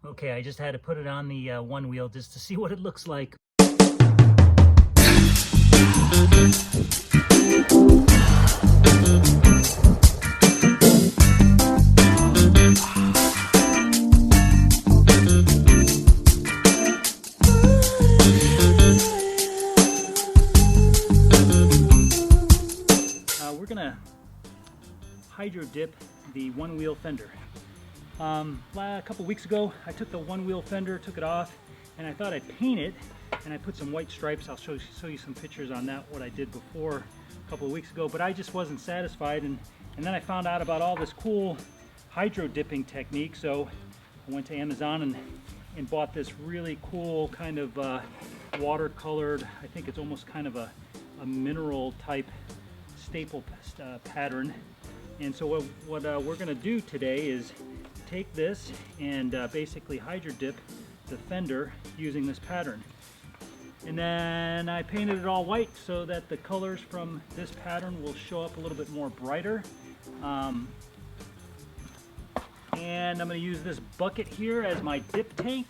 Okay, I just had to put it on the one wheel just to see what it looks like. We're gonna hydro dip the one wheel Fender. A couple weeks ago, I took the one wheel Fender, took it off, and I thought I'd paint it, and I put some white stripes. I'll show you some pictures on that, what I did before a couple of weeks ago, but I just wasn't satisfied, and then I found out about all this cool hydro dipping technique, so I went to Amazon and bought this really cool kind of watercolored, I think it's almost kind of a mineral type staple pattern. And so what we're going to do today is take this and basically hydro dip the Fender using this pattern. And then I painted it all white so that the colors from this pattern will show up a little bit more brighter. And I'm going to use this bucket here as my dip tank.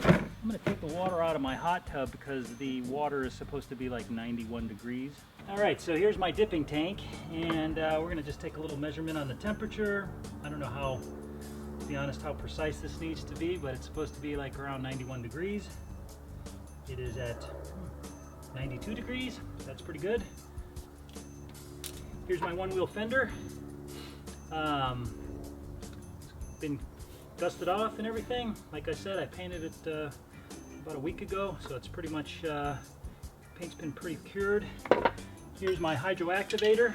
I'm going to take the water out of my hot tub because the water is supposed to be like 91 degrees. Alright, so here's my dipping tank, and we're going to just take a little measurement on the temperature. I don't know how, to be honest, how precise this needs to be, but it's supposed to be like around 91 degrees. It is at 92 degrees. That's pretty good. Here's my one wheel Fender. Been dusted off and everything. Like I said, I painted it about a week ago, so it's pretty much, paint's been pretty cured. Here's my hydro activator.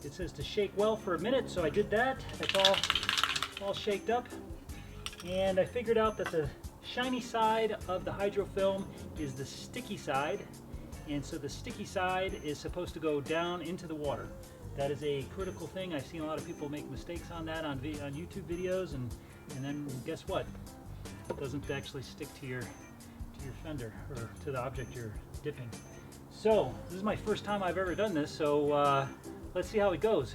It says to shake well for a minute, so I did that. That's all shaked up. And I figured out that the shiny side of the hydro film is the sticky side. And so the sticky side is supposed to go down into the water. That is a critical thing. I've seen a lot of people make mistakes on that on YouTube videos, and then guess what? It doesn't actually stick to your fender or to the object you're dipping. So this is my first time I've ever done this, so let's see how it goes.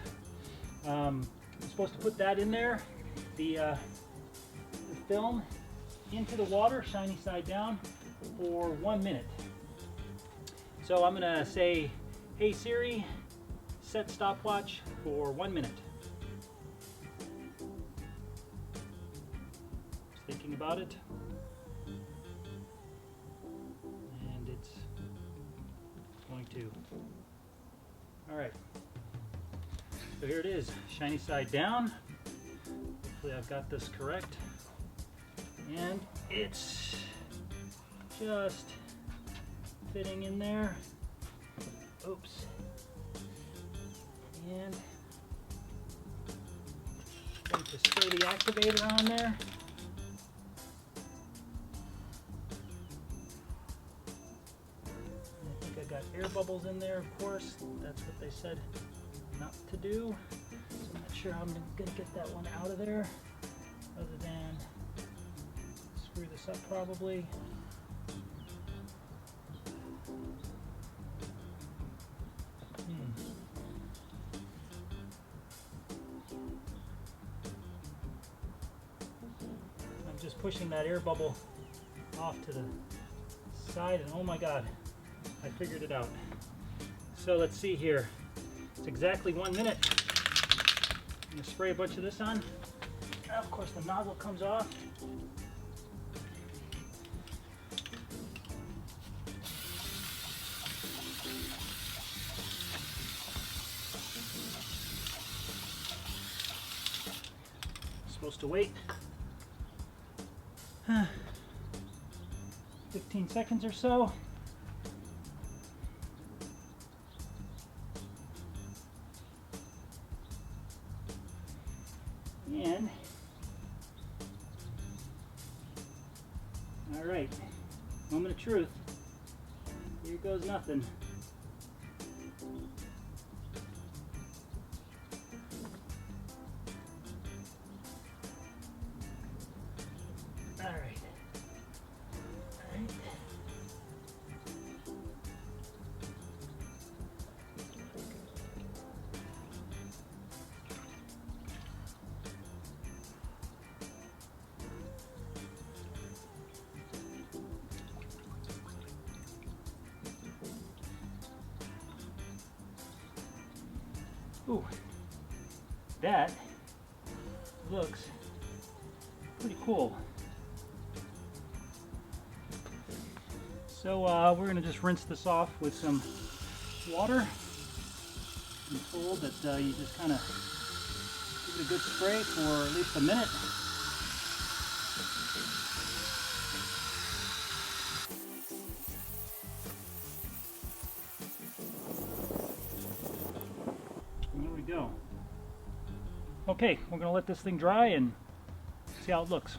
I'm supposed to put that in there, the film into the water, shiny side down, for 1 minute. So I'm gonna say, hey Siri, set stopwatch for 1 minute. Just thinking about it. And it's going to. All right. So here it is, shiny side down. Hopefully I've got this correct. And it's just fitting in there. Oops. And I'm going to spray the activator on there. I think I got air bubbles in there, of course. That's what they said not to do. So I'm not sure how I'm going to get that one out of there, other than screw this up probably. I'm just pushing that air bubble off to the side, and oh my god, I figured it out. So let's see here. It's exactly 1 minute. I'm going to spray a bunch of this on. Of course the nozzle comes off. Supposed to wait 15 seconds or so. And all right, moment of truth. Here goes nothing. All right. Ooh, that looks pretty cool. So we're going to just rinse this off with some water. I'm told that you just kind of give it a good spray for at least a minute. And there we go. Okay, we're going to let this thing dry and see how it looks.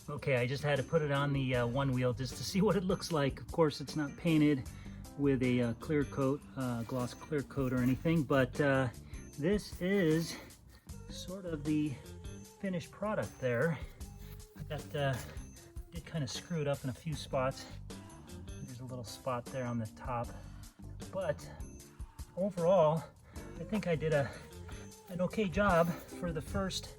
Okay, I just had to put it on the OneWheel just to see what it looks like. Of course, it's not painted with a clear coat, gloss clear coat or anything, but this is sort of the finished product there. I got did kind of screw it up in a few spots. There's a little spot there on the top, but overall, I think I did an okay job for the first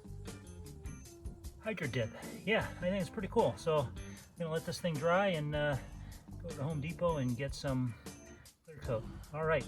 Hydro Dip. Yeah, I think it's pretty cool. So I'm gonna let this thing dry and go to Home Depot and get some clear coat. All right.